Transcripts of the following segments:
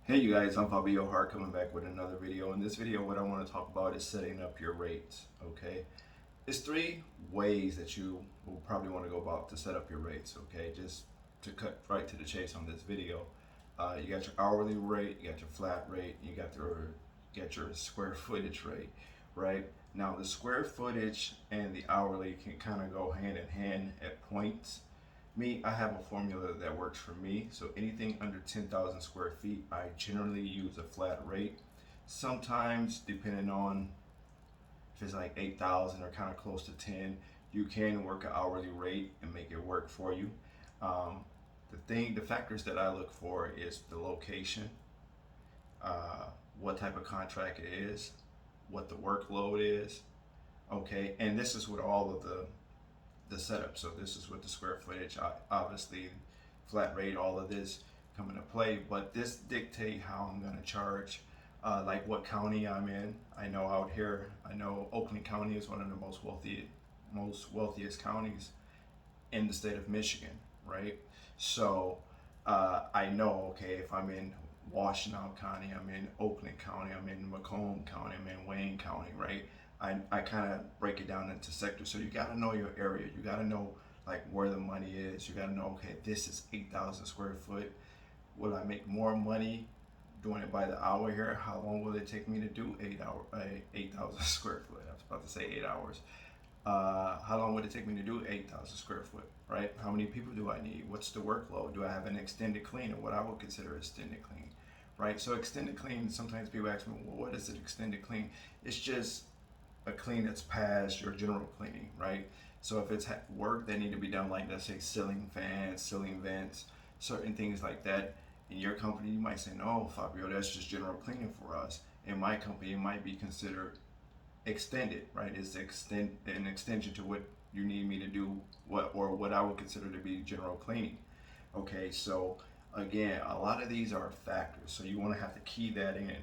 Hey you guys, I'm Fabio Hart coming back with another video. In this video, what I want to talk about is setting up your rates, okay? There's three ways that you will probably want to go about to set up your rates, okay? Just to cut right to the chase on this video. You got your hourly rate, you got your flat rate, you got your square footage rate, right? Now the square footage and the hourly can kind of go hand in hand at points. Me, I have a formula that works for me. So anything under 10,000 square feet, I generally use a flat rate. Sometimes, depending on if it's like 8,000 or kind of close to 10, you can work an hourly rate and make it work for you. Um, the factors that I look for is the location, what type of contract it is, what the workload is. Okay, and this is with all of the setup. So this is with the square footage, obviously flat rate, all of this come into play, but this dictate how I'm gonna charge, like what county I'm in. I know out here, I know Oakland County is one of the most wealthiest counties in the state of Michigan, right? So I know, okay, if I'm in Washtenaw County, I'm in Oakland County, I'm in Macomb County, I'm in Wayne County, right? I kind of break it down into sectors. So you got to know your area. You got to know like where the money is. You got to know, okay, this is 8,000 square foot. Will I make more money doing it by the hour here? How long will it take me to do 8,000 square foot? I was about to say 8 hours. How long would it take me to do 8,000 square foot, right? How many people do I need? What's the workload? Do I have an extended clean, or what I would consider extended clean, right? So extended clean, sometimes people ask me, well, what is an extended clean? It's just a clean that's past your general cleaning, right? So if it's work that need to be done, like let's say ceiling fans, ceiling vents, certain things like that, in your company you might say, no, Fabio, that's just general cleaning for us. In my company, it might be considered extended, right? It's an extension to what you need me to do, what I would consider to be general cleaning. Okay, so again, a lot of these are factors, so you want to have to key that in.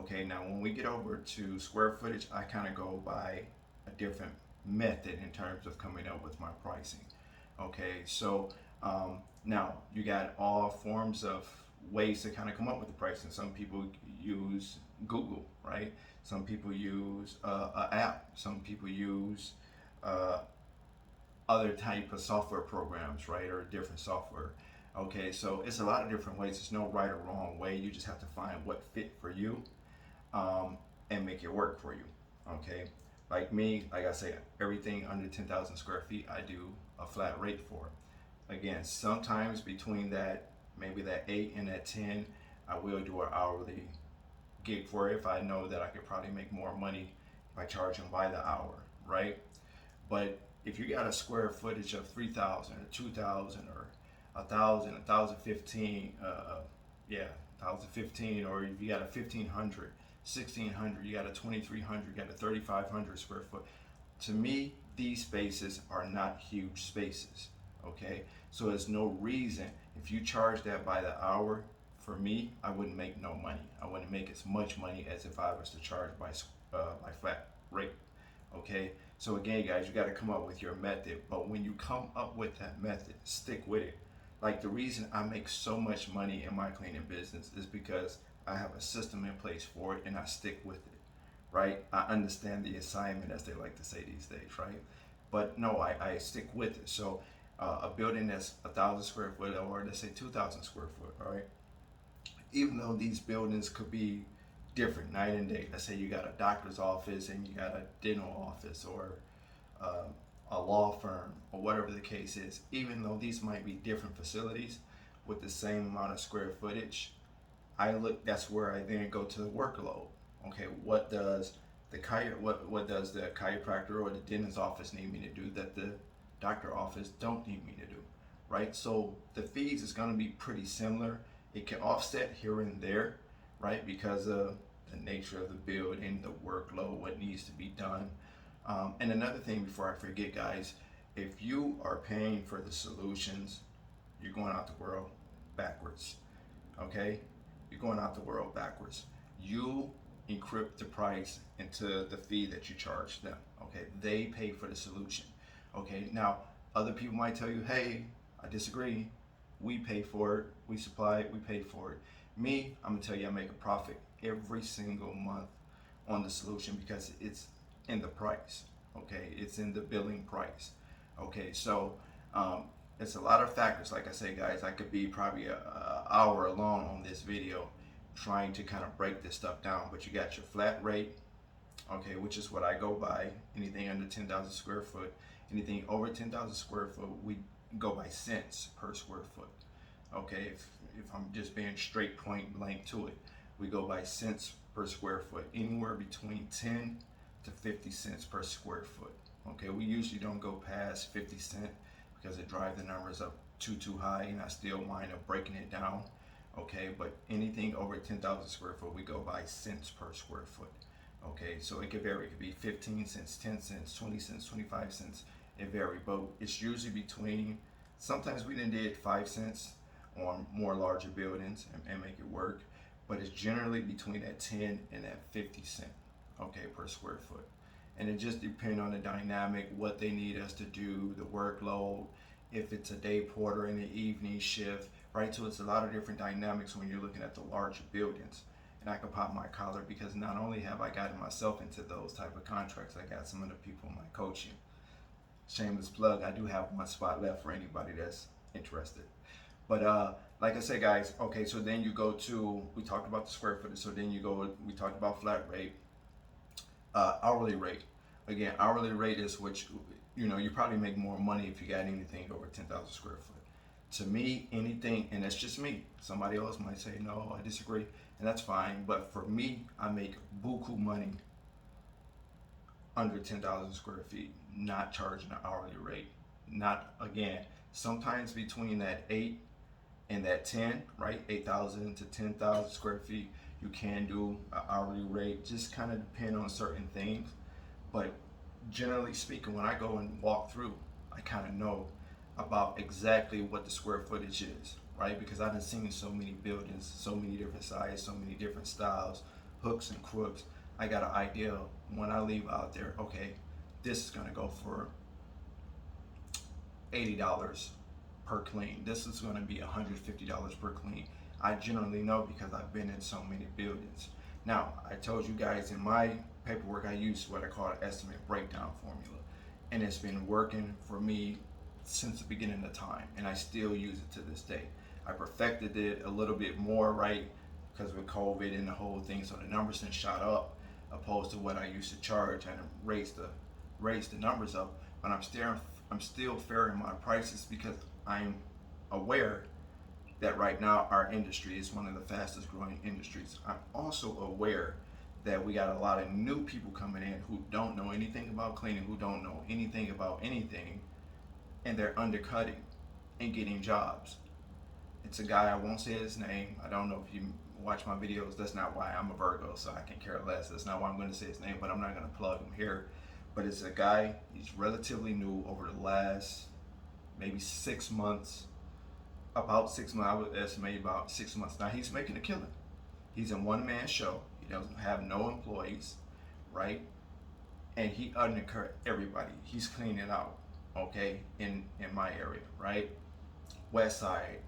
Okay, now when we get over to square footage, I kind of go by a different method in terms of coming up with my pricing. Okay, so now you got all forms of ways to kind of come up with the pricing. Some people use Google, right? Some people use an app. Some people use uh, other type of software programs, right, or different software. Okay, so it's a lot of different ways. There's no right or wrong way. You just have to find what fit for you, and make it work for you. Okay, like me, like I say, everything under 10,000 square feet, I do a flat rate for. Again, sometimes between that, maybe that 8 and that 10, I will do an hourly gig for it if I know that I could probably make more money by charging by the hour, right? But if you got a square footage of 3,000 or 2,000 or 1,000, 1,015, yeah, 1,015, or if you got a 1,500, 1,600, you got a 2,300, you got a 3,500 square foot. To me, these spaces are not huge spaces, okay? So there's no reason, if you charge that by the hour, for me, I wouldn't make no money. I wouldn't make as much money as if I was to charge by flat rate, okay? So again, guys, you got to come up with your method, but when you come up with that method, stick with it. Like the reason I make so much money in my cleaning business is because I have a system in place for it and I stick with it, right? I understand the assignment, as they like to say these days, right? But no, I stick with it. So a building that's 1,000 square foot, or let's say 2,000 square foot, all right? Even though these buildings could be different night and day, let's say you got a doctor's office and you got a dental office, or a law firm, or whatever the case is, even though these might be different facilities with the same amount of square footage, that's where I then go to the workload. Okay, what does what does the chiropractor or the dentist office need me to do that the doctor office don't need me to do, right? So the fees is going to be pretty similar. It can offset here and there, right, because of the nature of the building, the workload, what needs to be done. And another thing before I forget, guys, if you are paying for the solutions, you're going out the world backwards. Okay, you're going out the world backwards. You encrypt the price into the fee that you charge them. Okay, they pay for the solution. Okay, now other people might tell you, hey, I disagree. We pay for it, we supply it, we pay for it. Me, I'm gonna tell you, I make a profit every single month on the solution because it's in the price. Okay, it's in the billing price. Okay, so um, it's a lot of factors. Like I say, guys, I could be probably a hour long on this video trying to kind of break this stuff down. But you got your flat rate, okay, which is what I go by. Anything under 10,000 square foot, anything over 10,000 square foot, we go by cents per square foot. Okay, if I'm just being straight point blank to it, we go by cents per square foot, anywhere between 10 to 50 cents per square foot. Okay, we usually don't go past 50 cents because it drives the numbers up too high, and I still wind up breaking it down. Okay, but anything over 10,000 square foot, we go by cents per square foot. Okay, so it could vary. It could be 15 cents, 10 cents, 20 cents, 25 cents. It varies, but it's usually between, sometimes we did 5 cents on more larger buildings and make it work, but it's generally between that 10 and that 50 cent, okay, per square foot. And it just depends on the dynamic, what they need us to do, the workload, if it's a day porter in the evening shift, right? So it's a lot of different dynamics when you're looking at the larger buildings. And I can pop my collar because not only have I gotten myself into those type of contracts, I got some of the people in my coaching. Shameless plug, I do have one spot left for anybody that's interested. But like I said, guys, okay, so then you go to, we talked about the square footage, so then you go, we talked about flat rate, hourly rate. Again, hourly rate is which, you probably make more money if you got anything over 10,000 square foot. To me, anything, and that's just me. Somebody else might say, no, I disagree, and that's fine. But for me, I make buku money under 10,000 square feet, not charging an hourly rate. Not, again, sometimes between that 8 and that 10, right? 8,000 to 10,000 square feet, you can do an hourly rate. Just kind of depend on certain things. But generally speaking, when I go and walk through, I kind of know about exactly what the square footage is, right? Because I've seen so many buildings, so many different sizes, so many different styles, hooks and crooks. I got an idea when I leave out there, okay, this is gonna go for $80 per clean. This is gonna be $150 per clean. I generally know because I've been in so many buildings. Now, I told you guys in my paperwork, I use what I call an estimate breakdown formula. And it's been working for me since the beginning of time, and I still use it to this day. I perfected it a little bit more, right? Because with COVID and the whole thing, so the numbers then shot up opposed to what I used to charge, and raised the numbers up. But I'm still fair in my prices because I'm aware that right now our industry is one of the fastest growing industries. I'm also aware that we got a lot of new people coming in who don't know anything about cleaning, who don't know anything about anything, and they're undercutting and getting jobs. It's a guy, I won't say his name. I don't know if you watch my videos. That's not why. I'm a Virgo, so I can care less. That's not why I'm going to say his name, but I'm not going to plug him here. But it's a guy, he's relatively new over the last maybe 6 months, about 6 months, I would estimate about 6 months. Now he's making a killing. He's a one-man show. He doesn't have no employees, right? And he undercut everybody. He's cleaning out, okay, in my area, right? West side,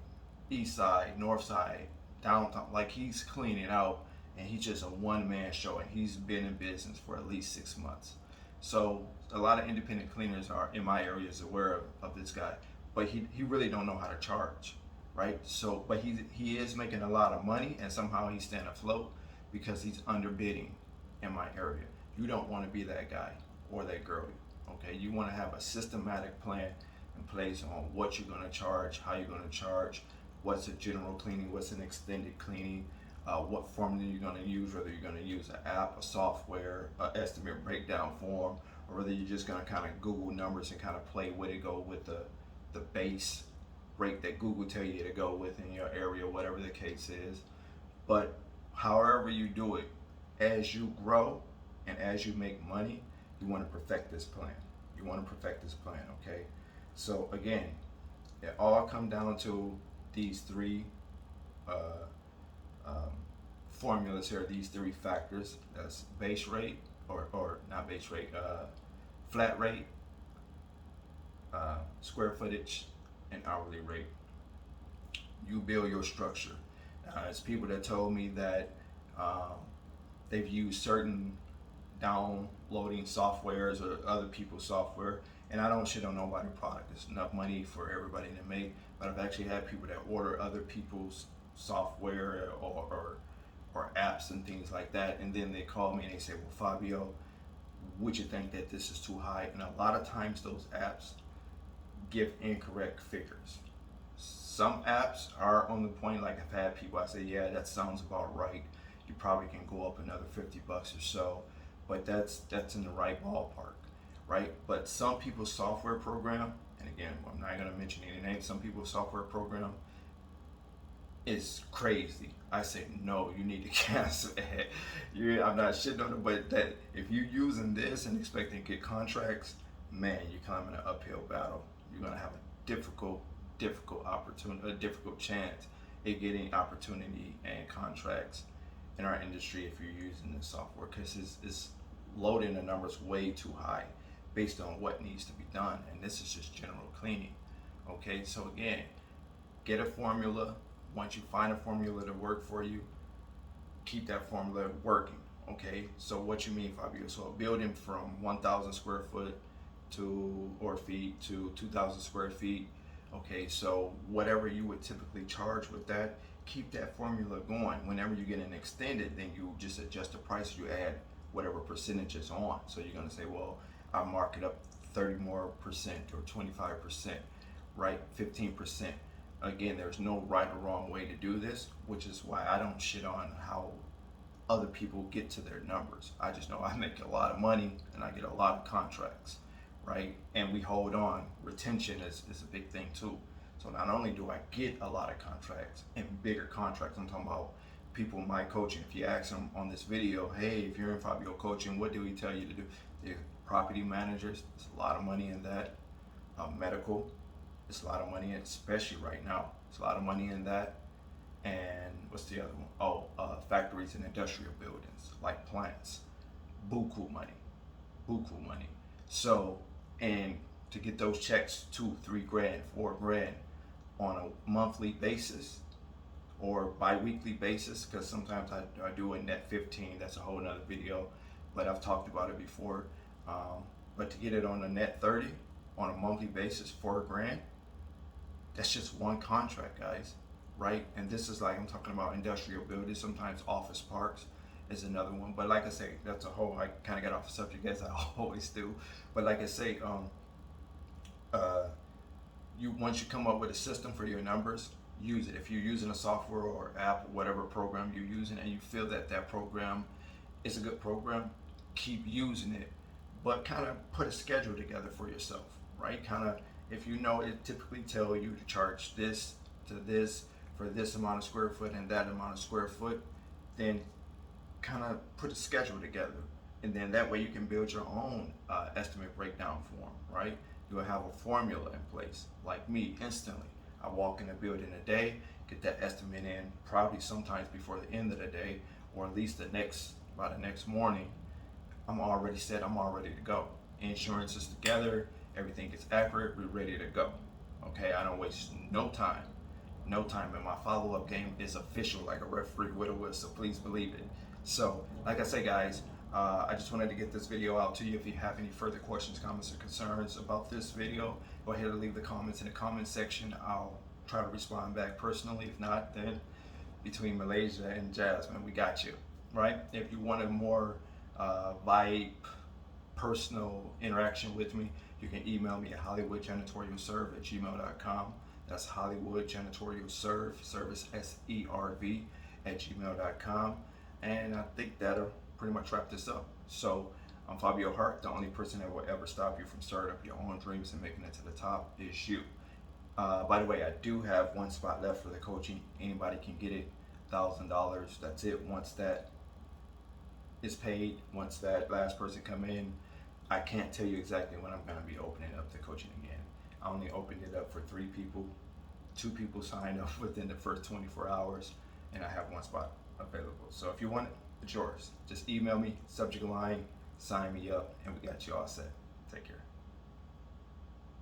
east side, north side, downtown, like he's cleaning out, and he's just a one-man show, and he's been in business for at least 6 months. So a lot of independent cleaners are in my area is aware of this guy, but he really don't know how to charge, right? So, but he is making a lot of money, and somehow he's staying afloat because he's underbidding in my area. You don't want to be that guy or that girl, okay? You want to have a systematic plan in place on what you're going to charge, how you're going to charge, what's a general cleaning, what's an extended cleaning, what formula you're going to use, whether you're going to use an app, a software, an estimate breakdown form, or whether you're just going to kind of Google numbers and kind of play with it, go with the base rate that Google tell you to go with in your area, whatever the case is. But however you do it, as you grow and as you make money, you want to perfect this plan. You want to perfect this plan, okay? So again, it all comes down to these three formulas here, these three factors. That's base rate, or not base rate, flat rate, square footage, and hourly rate. You build your structure. It's people that told me that um, they've used certain downloading softwares or other people's software, and I don't shit on nobody's product. There's enough money for everybody to make, but I've actually had people that order other people's software or apps and things like that, and then they call me and they say, well, Fabio, would you think that this is too high? And a lot of times those apps give incorrect figures. Some apps are on the point, like I've had people, I say, yeah, that sounds about right. You probably can go up another $50 or so, but that's in the right ballpark, right? But some people's software program, and again, I'm not gonna mention any names, some people's software program is crazy. I say, no, you need to cancel it. I'm not shitting on it, but that if you're using this and expecting to get contracts, man, you're climbing an uphill battle. You're gonna have a difficult opportunity, a difficult chance at getting opportunity and contracts in our industry if you're using this software, because it's loading the numbers way too high based on what needs to be done, and this is just general cleaning. Okay, so again, get a formula. Once you find a formula to work for you, keep that formula working. Okay, so what you mean, Fabio? So a building from 1,000 square foot or feet to 2,000 square feet. Okay, so whatever you would typically charge with that, keep that formula going. Whenever you get an extended, then you just adjust the price. You add whatever percentage is on. So you're gonna say, well, I'll mark it up 30% more or 25%, right? 15%. Again, there's no right or wrong way to do this, which is why I don't shit on how other people get to their numbers. I just know I make a lot of money and I get a lot of contracts, right? And we hold on. Retention is a big thing too. So not only do I get a lot of contracts and bigger contracts, I'm talking about people in my coaching. If you ask them on this video, hey, if you're in Fabio coaching, what do we tell you to do? The property managers, there's a lot of money in that. Medical, it's a lot of money, especially right now. It's a lot of money in that. And what's the other one? Oh, factories and industrial buildings, like plants. Buku money. So, and to get those checks, 2, 3 grand, 4 grand on a monthly basis or bi-weekly basis, because sometimes I do a net 15, that's a whole nother video, but I've talked about it before. But to get it on a net 30 on a monthly basis, 4 grand, that's just one contract, guys, right? And this is like, I'm talking about industrial buildings, sometimes office parks is another one. But like I say, that's a whole, I kind of got off the subject as I always do. But like I say, once you come up with a system for your numbers, use it. If you're using a software or app or whatever program you're using and you feel that that program is a good program, keep using it, but kind of put a schedule together for yourself, right? Kind of, if you know it typically tell you to charge this to this for this amount of square foot and that amount of square foot, then kind of put a schedule together. And then that way you can build your own estimate breakdown form, right? You'll have a formula in place. Like me, instantly, I walk in a building a day, get that estimate in probably sometimes before the end of the day, or at least by the next morning, I'm already set, I'm all ready to go. Insurance is together, everything is accurate, we're ready to go. Okay, I don't waste no time, and my follow-up game is official like a referee with a whistle, please believe it. So, like I say, guys, I just wanted to get this video out to you. If you have any further questions, comments, or concerns about this video, go ahead and leave the comments in the comment section. I'll try to respond back personally. If not, then between Malaysia and Jasmine, we got you, right? If you want a more vibe, personal interaction with me, you can email me at HOLLYWOODJanitorialServ@gmail.com. That's HOLLYWOODJanitorialServ, service SERV @gmail.com. And I think that'll pretty much wrap this up. So I'm Fabio Hart. The only person that will ever stop you from starting up your own dreams and making it to the top is you. By the way, I do have one spot left for the coaching. Anybody can get it, $1,000. That's it. Once that is paid, once that last person come in, I can't tell you exactly when I'm going to be opening up the coaching again. I only opened it up for 3 people. 2 people signed up within the first 24 hours, and I have one spot available. So if you want it, it's yours. Just email me, subject line, sign me up, and we got you all set. Take care.